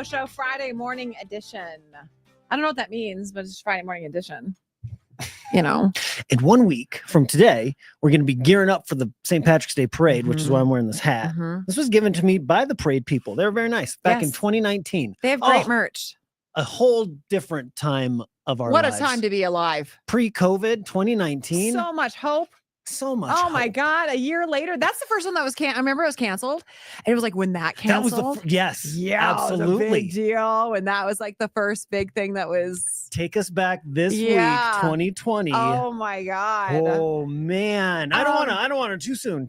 Show Friday morning edition. I don't know what that means, but it's Friday morning edition. You know, in 1 week from today, we're going to be gearing up for the St. Patrick's Day parade, which is why I'm wearing this hat. This was given to me by the parade people. They were very nice back in 2019. They have great merch. A whole different time of our lives. What a time to be alive. Pre-COVID 2019. So much hope. So much. Oh my God. A year later. That's the first one that was I remember it was canceled. And it was like when that canceled. That was yes. Yeah. Absolutely. It was a big deal. And that was like the first big thing that was. Take us back this week, 2020. Oh my God. Oh man. I don't want to too soon.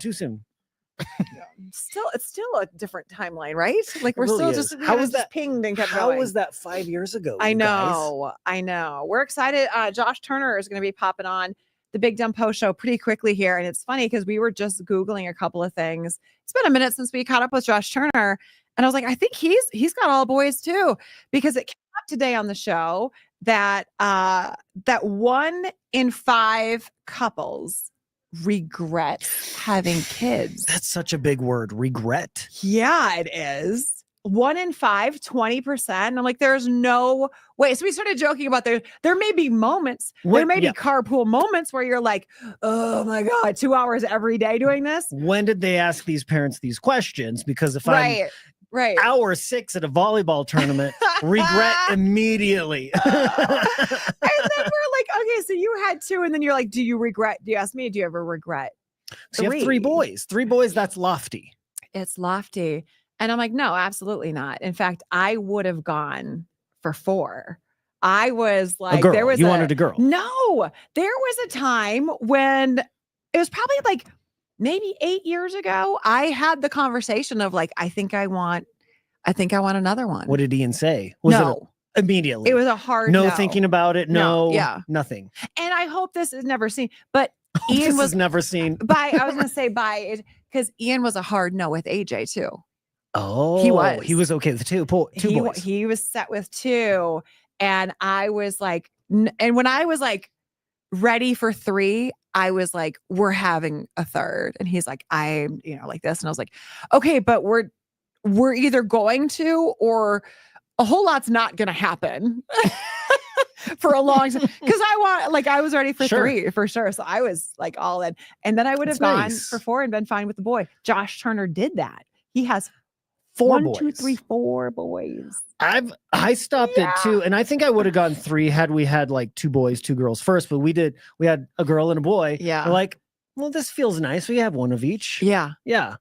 It's still a different timeline, right? Like we're really still is. just How was just that pinged and kept How going. was that 5 years ago? I know. We're excited. Josh Turner is going to be popping on the Big Dumb Post Show pretty quickly here. And it's funny because we were just Googling a couple of things. It's been a minute since we caught up with Josh Turner. And I was like, I think he's got all boys too, because it came up today on the show that that 1 in 5 couples regret having kids. That's such a big word, regret. Yeah, it is. 1 in 5, 20%. And I'm like, there's no way. So we started joking about there may be moments, there may be carpool moments where you're like, oh my God, 2 hours every day doing this. When did they ask these parents these questions? Because if I'm hour 6 at a volleyball tournament, regret immediately. And then we're like, okay, so you had 2, and then you're like, do you ask me, do you ever regret? So you have 3 boys. 3 boys, that's lofty. It's lofty. And I'm like, no, absolutely not. In fact, I would have gone for 4. I was like, there was wanted a girl. No, there was a time when it was probably like maybe 8 years ago. I had the conversation of like, I think I want another one. What did Ian say? Immediately. It was a hard no thinking about it. No, nothing. And I hope this is never seen, but Ian was never seen. I was going to say because Ian was a hard no with AJ too. Oh, he was okay with 2 boys. He was set with 2. And I was like, and when I was like ready for 3, I was like, we're having a 3rd. And he's like, I'm, like this. And I was like, okay, but we're either going to, or a whole lot's not going to happen for a long time. Cause I was ready for 3 for sure. So I was like all in, and then I would have gone for 4 and been fine with the boy. Josh Turner did that. He has 4 boys. 1, 2, 3, 4 boys. I stopped at 2, and I think I would have gone 3 had we had like 2 boys, 2 girls first, but we had a girl and a boy. Yeah. We're like, well, this feels nice. We have 1 of each. Yeah. Yeah.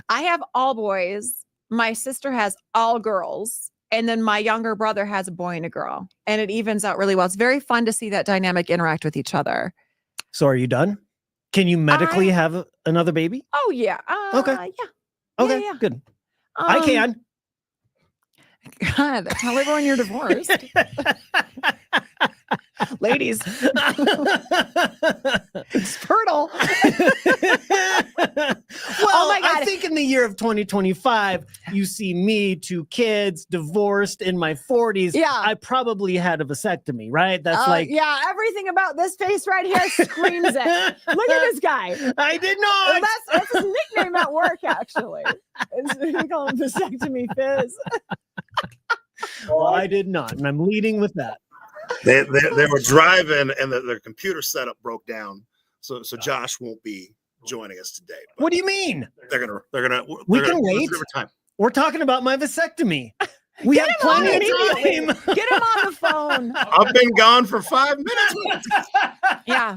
I have all boys. My sister has all girls. And then my younger brother has a boy and a girl. And it evens out really well. It's very fun to see that dynamic interact with each other. So are you done? Can you medically have another baby? Oh, yeah. Okay. Yeah. Okay, yeah. Good. I can. God, tell everyone you're divorced. Ladies. It's fertile. Well, my God. I think in the year of 2025, you see me, 2 kids, divorced in my 40s. Yeah. I probably had a vasectomy, right? That's yeah, everything about this face right here screams it. Look at this guy. I did not. That's his nickname at work, actually. We call him Vasectomy Fizz. Well, I did not, and I'm leading with that. They were driving, and their computer setup broke down, so Josh won't be joining us today. What do you mean? They're gonna. We can wait. Time. We're talking about my vasectomy. We have plenty of time. Get him on the phone. I've been gone for 5 minutes. Yeah.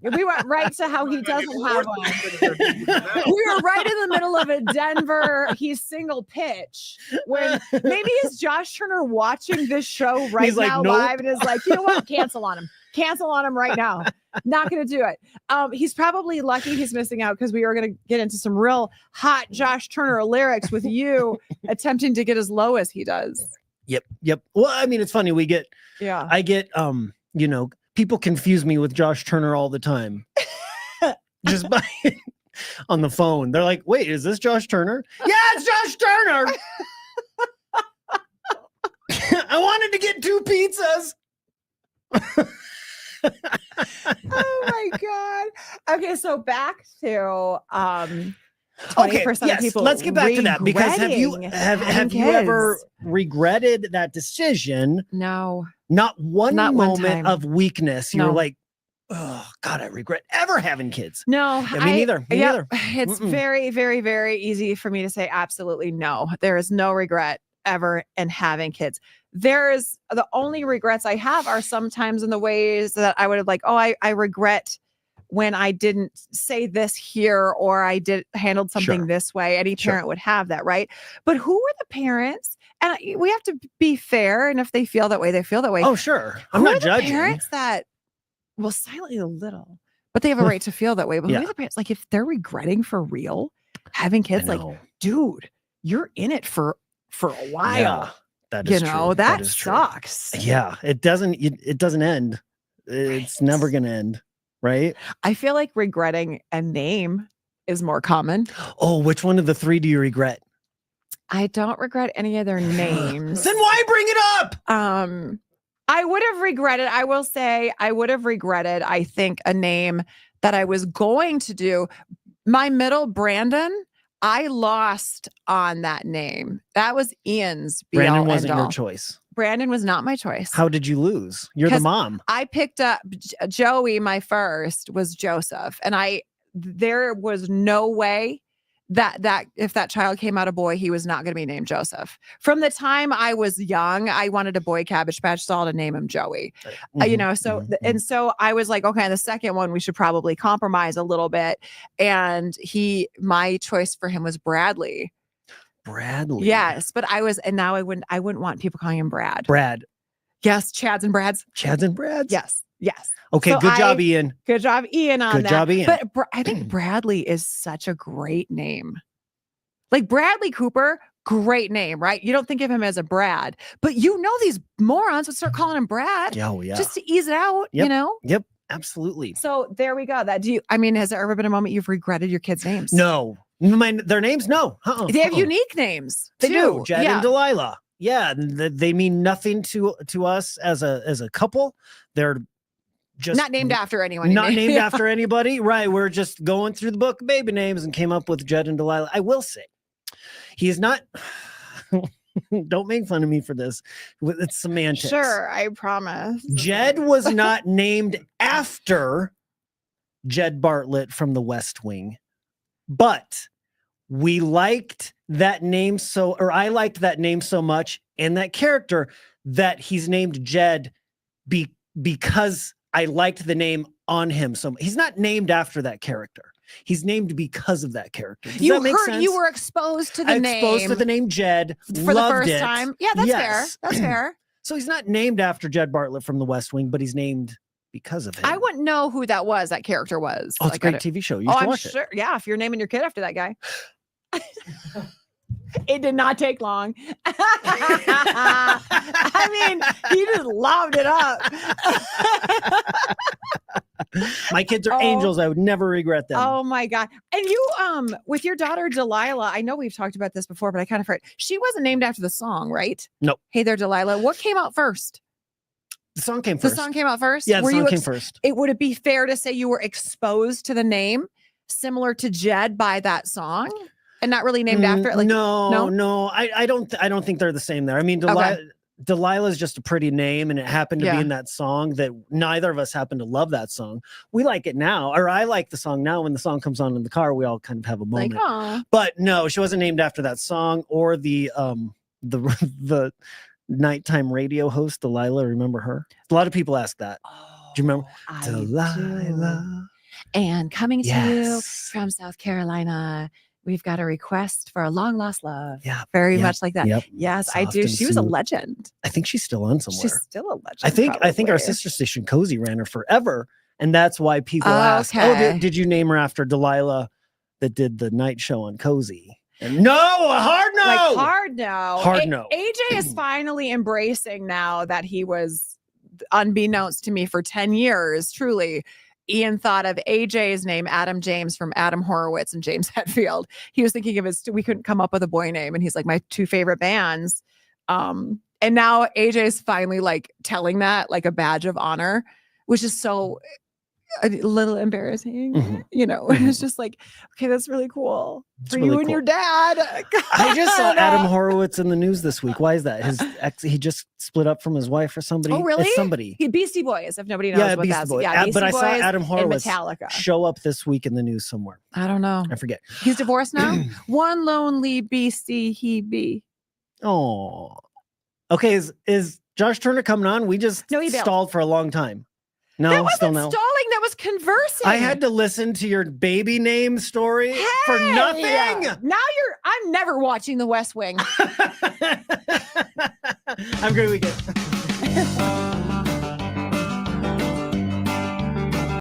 We went right to how he doesn't have one. We were right in the middle of a Denver, he's single pitch. When maybe is Josh Turner watching this show right now live and is like, you know what? Cancel on him. Cancel on him right now. Not going to do it. He's probably lucky he's missing out because we are going to get into some real hot Josh Turner lyrics with you attempting to get as low as he does. Yep. Well, I mean, it's funny. I get, people confuse me with Josh Turner all the time. Just by on the phone. They're like, wait, is this Josh Turner? Yeah, it's Josh Turner. I wanted to get 2 pizzas. Oh my God. Okay, so back to 20% of people. Let's get back to that, because have you ever regretted that decision? No. Not one moment time. of weakness. You're like, oh God, I regret ever having kids. No, yeah, me neither. Me neither. It's very, very, very easy for me to say absolutely no. There is no regret ever in having kids. There's the only regrets I have are sometimes in the ways that I would have I regret when I didn't say this here, or I handled something this way. Any parent would have that, right? But who are the parents? And we have to be fair. And if they feel that way, they feel that way. Oh, sure. I'm not judging. Parents that, silently a little, but they have a right to feel that way. But who are the parents? Like, if they're regretting for real having kids, like, dude, you're in it for a while. Yeah, that is true. That sucks. True. Yeah, it doesn't end. It's never going to end. Right. I feel like regretting a name is more common. Oh, which one of the three do you regret? I don't regret any of their names. Then why bring it up? I would have regretted, I will say, I think, a name that I was going to do. My middle, Brandon, I lost on that name. That was Ian's. Brandon wasn't your choice. Brandon was not my choice. How did you lose? You're the mom. I picked up Joey. My first was Joseph. And there was no way that if that child came out a boy, he was not going to be named Joseph. From the time I was young, I wanted a boy Cabbage Patch doll to name him Joey. And so I was like, okay, the second one, we should probably compromise a little bit. And my choice for him was Bradley. Yes, but now I wouldn't want people calling him Brad. Yes, Chads and Brads. Yes. Okay, good job, Ian. Good job, Ian, on that. Good job, Ian. But I think Bradley is such a great name. Like Bradley Cooper, great name, right? You don't think of him as a Brad, but these morons would start calling him Brad. Just to ease it out, Yep, absolutely. So there we go. Has there ever been a moment you've regretted your kids' names? No. Their names? No. They have unique names. They do. Jed and Delilah. Yeah, they mean nothing to us as a couple. They're just not named after anyone. Not named after anybody. Right. We're just going through the book of baby names and came up with Jed and Delilah. I will say, he is not. Don't make fun of me for this. It's semantics. Sure, I promise. Jed was not named after Jed Bartlett from The West Wing, but we liked that name I liked that name so much and that character that he's named Jed because I liked the name on him. So he's not named after that character. He's named because of that character. Does that make sense? You were exposed to the name. Exposed to the name Jed for the first time. Yeah, that's fair. That's fair. So he's not named after Jed Bartlett from The West Wing, but he's named because of him. I wouldn't know who that character was. Oh, it's a great TV show. You should watch it. Yeah, if you're naming your kid after that guy. It did not take long. I mean, he just loved it up. My kids are angels. I would never regret them. Oh my God. And you, with your daughter Delilah, I know we've talked about this before, but I kind of forgot. She wasn't named after the song, right? Nope. Hey there, Delilah. What came out first? The song came first. The song came out first? Yeah, the song came first. Would it be fair to say you were exposed to the name similar to Jed by that song? And not really named after it? No. I don't think they're the same there. I mean, Delilah is just a pretty name, and it happened to be in that song that neither of us happen to love that song. We like it now, or I like the song now. When the song comes on in the car, we all kind of have a moment. But no, she wasn't named after that song or the nighttime radio host, Delilah. Remember her? A lot of people ask that. Do you remember? Delilah. And coming to you from South Carolina, we've got a request for a long lost love. Yeah. Very much like that. Yep. Yes, I do. She was a legend. I think she's still on somewhere. She's still a legend. I think our sister station Cozy ran her forever. And that's why people ask, did you name her after Delilah that did the night show on Cozy? And no, a hard no. Like hard no. Hard no. AJ is finally embracing now that he was, unbeknownst to me for 10 years, truly, Ian thought of AJ's name, Adam James, from Adam Horowitz and James Hetfield. He was thinking of we couldn't come up with a boy name. And he's like, my two favorite bands. And now AJ is finally like telling that like a badge of honor, which is so, a little embarrassing, It's just like, okay, that's really cool for you really and cool. your dad. I just saw Adam Horowitz in the news this week. Why is that? His ex, he just split up from his wife or somebody. Oh, really? It's somebody. Beastie Boys, if nobody knows what Beastie that's. Boys. Yeah, Beastie but I Boys saw Adam Horowitz and Metallica show up this week in the news somewhere. I don't know. I forget. He's divorced now. One lonely beastie he be. Oh, okay. Is Josh Turner coming on? We just stalled for a long time. No, that wasn't still no. stalling. That was conversing. I had to listen to your baby name story for nothing. Now I'm never watching The West Wing. Have a great weekend.